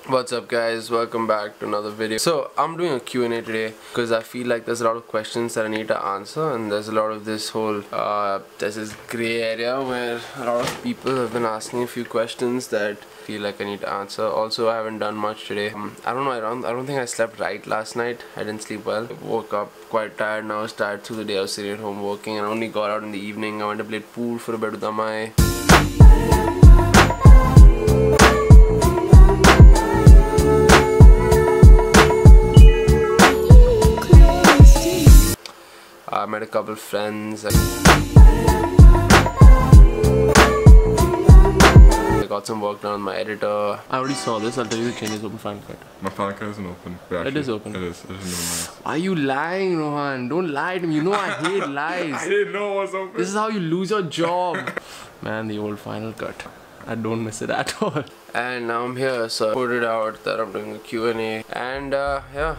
What's up guys, welcome back to another video. So I'm doing a Q&A today because I feel like there's a lot of questions that I need to answer, and there's a lot of this whole there's this grey area where a lot of people have been asking a few questions that I feel like I need to answer. Also, I haven't done much today. I don't think I slept right last night. I didn't sleep well. I woke up quite tired, and I was tired through the day. I was sitting at home working and I only got out in the evening. I went to play pool for a bit with Amai. I met a couple of friends. I got some work done on my editor. I already saw this. I'll tell you the changes open Final Cut. My Final Cut isn't open. It is open. It is. It is nice. Are you lying, Rohan? Don't lie to me. You know I hate lies. I didn't know it was open. This is how you lose your job. Man, the old Final Cut. I don't miss it at all. And now I'm here, so I put it out that I'm doing a Q&A. And yeah,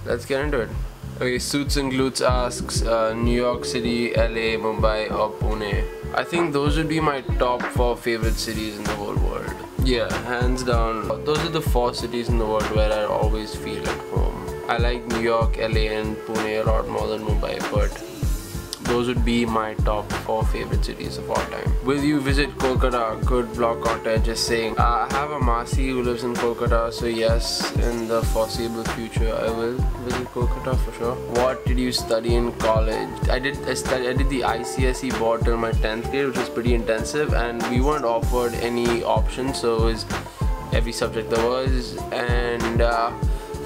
let's get into it. Okay, Suits and Glutes asks New York City, LA, Mumbai or Pune. I think those would be my top 4 favorite cities in the whole world. Yeah, hands down. Those are the 4 cities in the world where I always feel at home. I like New York, LA and Pune a lot more than Mumbai, but those would be my top 4 favorite cities of all time. Will you visit Kolkata? Good blog content, just saying. I have a Masi who lives in Kolkata, so yes, in the foreseeable future I will visit Kolkata for sure. What did you study in college? I did the ICSE board till my 10th grade, which was pretty intensive, and we weren't offered any options, so it was every subject there was. And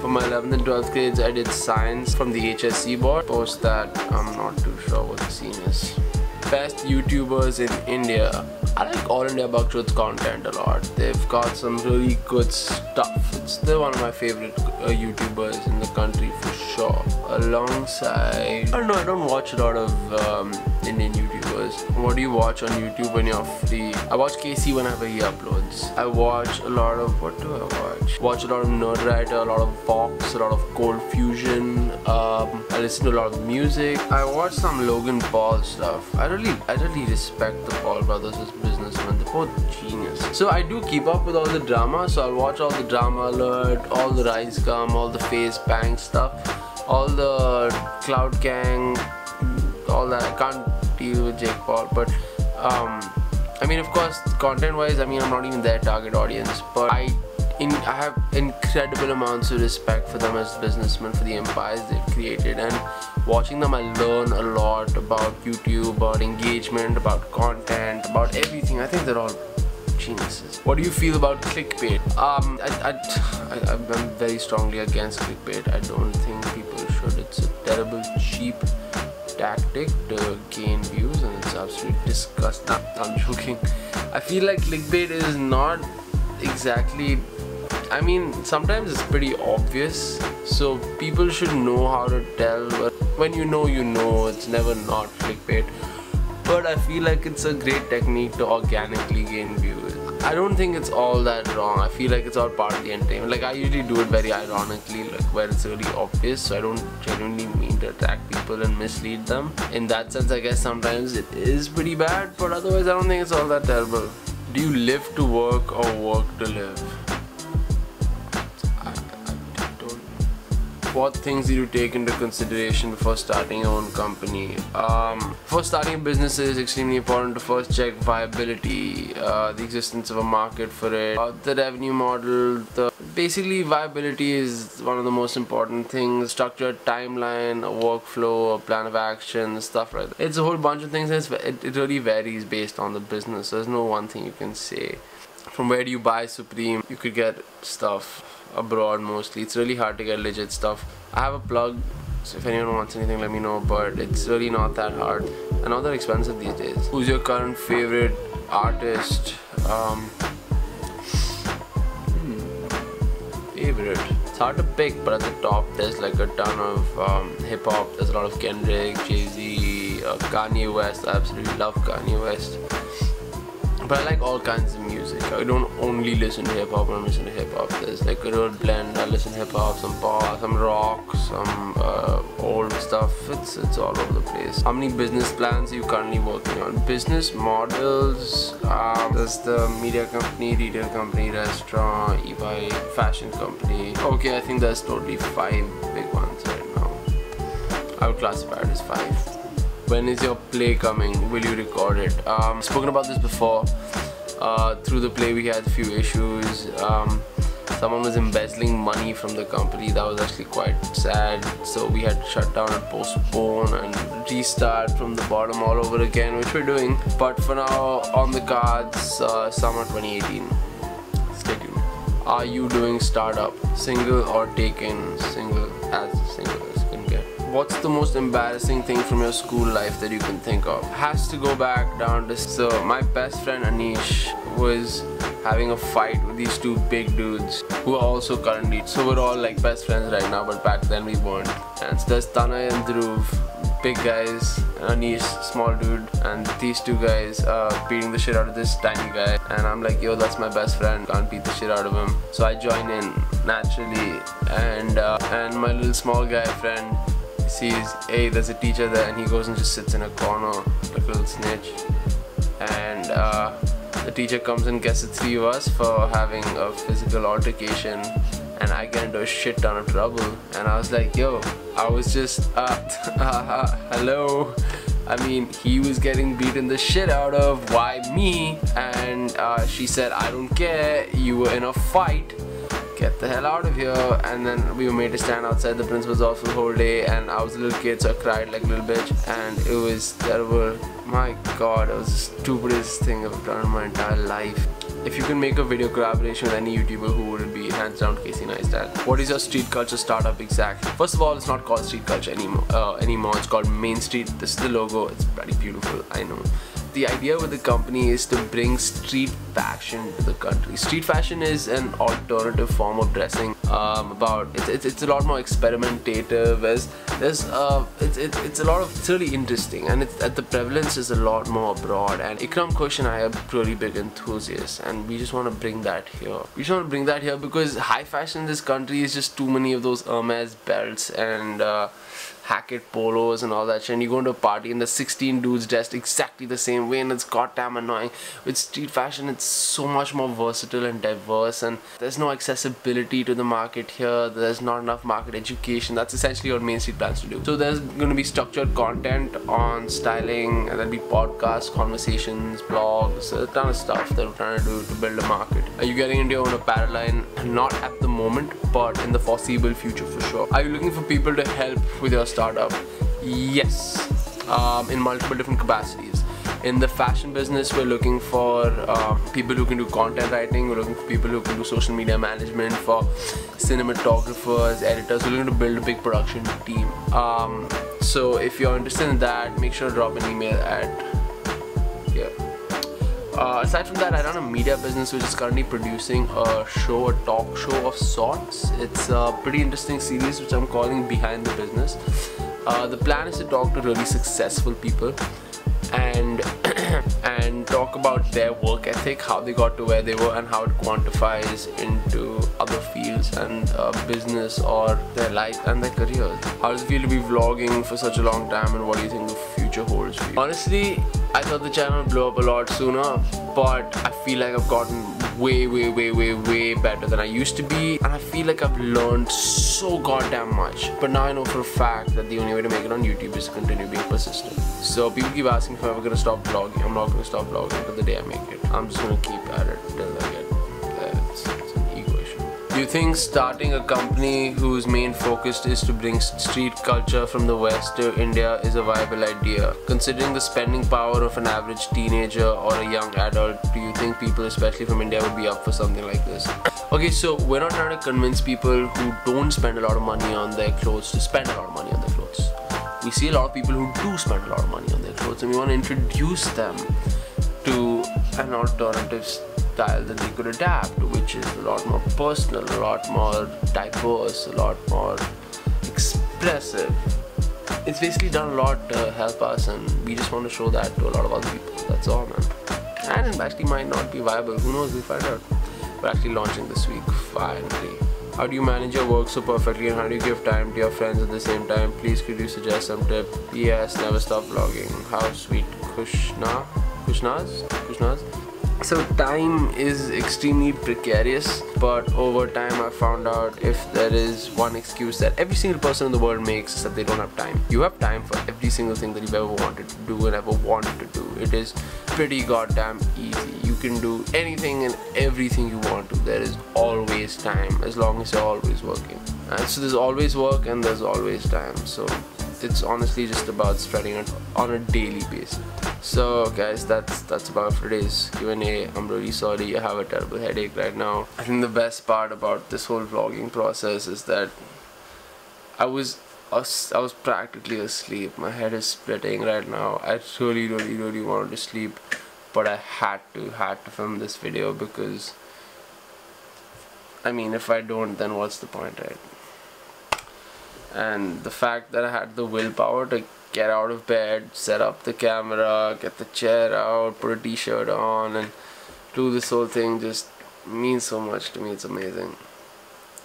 for my 11th and 12th grades, I did science from the HSC board. Post that, I'm not too sure what the scene is. Best YouTubers in India. I like All India Bakshot's content a lot. They've got some really good stuff. They're one of my favorite YouTubers in the country for sure. Alongside, I don't know, I don't watch a lot of Indian YouTubers. What do you watch on YouTube when you're free? I watch Casey whenever he uploads. I watch a lot of, what do I watch? Watch a lot of Nerdwriter, a lot of Vox, a lot of Cold Fusion. I listen to a lot of music. I watch some Logan Paul stuff. I really respect the Paul brothers as businessmen. They're both genius. So I do keep up with all the drama. So I'll watch all the Drama Alert, all the Rise Gum, all the Face Bang stuff, all the Cloud Gang, all that. I can't deal with Jake Paul, but I mean, of course, content-wise, I mean, I'm not even their target audience, but I have incredible amounts of respect for them as businessmen, for the empires they've created, and watching them I learn a lot about YouTube, about engagement, about content, about everything. I think they're all geniuses. What do you feel about clickbait? I'm very strongly against clickbait. I don't think people should. It's a terrible, cheap tactic to gain views, and it's absolutely disgusting. I'm joking. I feel like clickbait is not exactly, I mean, sometimes it's pretty obvious, so people should know how to tell. When you know, it's never not clickbait. But I feel like it's a great technique to organically gain views. I don't think it's all that wrong. I feel like it's all part of the entertainment. Like, I usually do it very ironically, like where it's really obvious, so I don't genuinely mean to attract people and mislead them. In that sense, I guess sometimes it is pretty bad, but otherwise I don't think it's all that terrible. Do you live to work or work to live? What things did you take into consideration before starting your own company? Before starting a business, it is extremely important to first check viability, the existence of a market for it, the revenue model. Basically, viability is one of the most important things. Structured timeline, a workflow, a plan of action, stuff like that. It's a whole bunch of things. It really varies based on the business. There's no one thing you can say. From where do you buy Supreme? You could get stuff abroad mostly. It's really hard to get legit stuff. I have a plug, so if anyone wants anything, let me know, but it's really not that hard and not that expensive these days. Who's your current favorite artist? Favorite? It's hard to pick, but at the top there's like a ton of hip-hop. There's a lot of Kendrick, Jay-Z, Kanye West. I absolutely love Kanye West. But I like all kinds of music. I don't only listen to hip hop when I listen to hip hop. There's like a real blend. I listen to hip hop, some pop, some rock, some old stuff. It's all over the place. How many business plans are you currently working on? Business models. There's the media company, retail company, restaurant, e-bike, fashion company. Okay, I think there's totally 5 big ones right now. I would classify it as 5. When is your play coming? Will you record it? Spoken about this before. Through the play we had a few issues. Someone was embezzling money from the company. That was actually quite sad. So we had to shut down and postpone and restart from the bottom all over again, which we're doing. But for now, on the cards, summer 2018. Stay tuned. Are you doing startup? Single or taken? Single as single as can get. What's the most embarrassing thing from your school life that you can think of? Has to go back down to, so my best friend Anish was having a fight with these 2 big dudes who are also currently, so we're all like best friends right now, but back then we weren't. And so there's Tanay and Dhruv, big guys, and Anish, small dude, and these 2 guys beating the shit out of this tiny guy. And I'm like, yo, that's my best friend, can't beat the shit out of him. So I join in naturally, and my little small guy friend sees, hey, there's a teacher there, and he goes and just sits in a corner like a little snitch. And the teacher comes and gets the 3 of us for having a physical altercation, and I get into a shit ton of trouble. And I was like, yo, I was just hello. I mean, he was getting beaten the shit out of, why me? And she said, I don't care, you were in a fight, get the hell out of here. And then we were made to stand outside the principal's office the whole day, and I was a little kid, so I cried like a little bitch, and it was terrible. My god, it was the stupidest thing I've done in my entire life. If you can make a video collaboration with any YouTuber, who would it be? Hands down Casey Neistat. What is your street culture startup exactly? First of all, it's not called street culture anymore. It's called Main Street. This is the logo. It's pretty beautiful, I know. The idea with the company is to bring street fashion to the country. Street fashion is an alternative form of dressing. It's a lot more experimentative. It's a lot of, it's really interesting, and the prevalence is a lot more abroad. And Ikram Kush and I are really big enthusiasts, and we just want to bring that here. We just want to bring that here because high fashion in this country is just too many of those Hermes belts and Hackett polos and all that shit, and you go into a party and there's 16 dudes dressed exactly the same way, and it's goddamn annoying. With street fashion, it's so much more versatile and diverse, and there's no accessibility to the market here. There's not enough market education. That's essentially what Main Street plans to do. So there's going to be structured content on styling, and there'll be podcasts, conversations, blogs, a ton of stuff that we're trying to do to build a market. Are you getting into your own apparel line? Not at the moment, but in the foreseeable future for sure. Are you looking for people to help with your startup? Yes, in multiple different capacities. In the fashion business, we're looking for people who can do content writing. We're looking for people who can do social media management, for cinematographers, editors. We're looking to build a big production team. So if you're interested in that, make sure to drop an email at aside from that, I run a media business which is currently producing a talk show of sorts. It's a pretty interesting series which I'm calling Behind the Business. The plan is to talk to really successful people and talk about their work ethic, how they got to where they were, and how it quantifies into other fields and business or their life and their careers. How does it feel to be vlogging for such a long time, and what do you think the future holds for you? Honestly, I thought the channel would blow up a lot sooner, but I feel like I've gotten way better than I used to be, and I feel like I've learned so goddamn much. But now I know for a fact that the only way to make it on YouTube is to continue being persistent. So people keep asking if I'm ever gonna stop vlogging. I'm not gonna stop vlogging until the day I make it. I'm just gonna keep at it till I get there. It's an ego issue. Do you think starting a company whose main focus is to bring street culture from the West to India is a viable idea? Considering the spending power of an average teenager or a young adult, do you think people, especially from India, would be up for something like this? Okay, so we're not trying to convince people who don't spend a lot of money on their clothes to spend a lot of money on their clothes. We see a lot of people who do spend a lot of money on their clothes, and we want to introduce them to an alternative style that they could adapt, which is a lot more personal, a lot more diverse, a lot more expressive. It's basically done a lot to help us, and we just want to show that to a lot of other people. That's all, man. and actually might not be viable. Who knows? We'll find out. We're actually launching this week, finally. How do you manage your work so perfectly, and how do you give time to your friends at the same time? Please could you suggest some tip? Yes, never stop vlogging. How sweet. Kushnaz? So time is extremely precarious, but over time I found out if there is one excuse that every single person in the world makes is that they don't have time. You have time for every single thing that you've ever wanted to do and ever wanted to do. It is pretty goddamn easy. You can do anything and everything you want to. There is always time as long as you're always working. And so there's always work and there's always time. So it's honestly just about spreading it on a daily basis. So guys, that's about for today's Q&A. I'm really sorry, I have a terrible headache right now. I think the best part about this whole vlogging process is that I was practically asleep. My head is splitting right now. I really wanted to sleep, but I had to film this video because I mean, if I don't, then what's the point, right? And the fact that I had the willpower to get out of bed, set up the camera, get the chair out, put a t-shirt on and do this whole thing just means so much to me. It's amazing.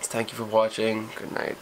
Thank you for watching. Good night.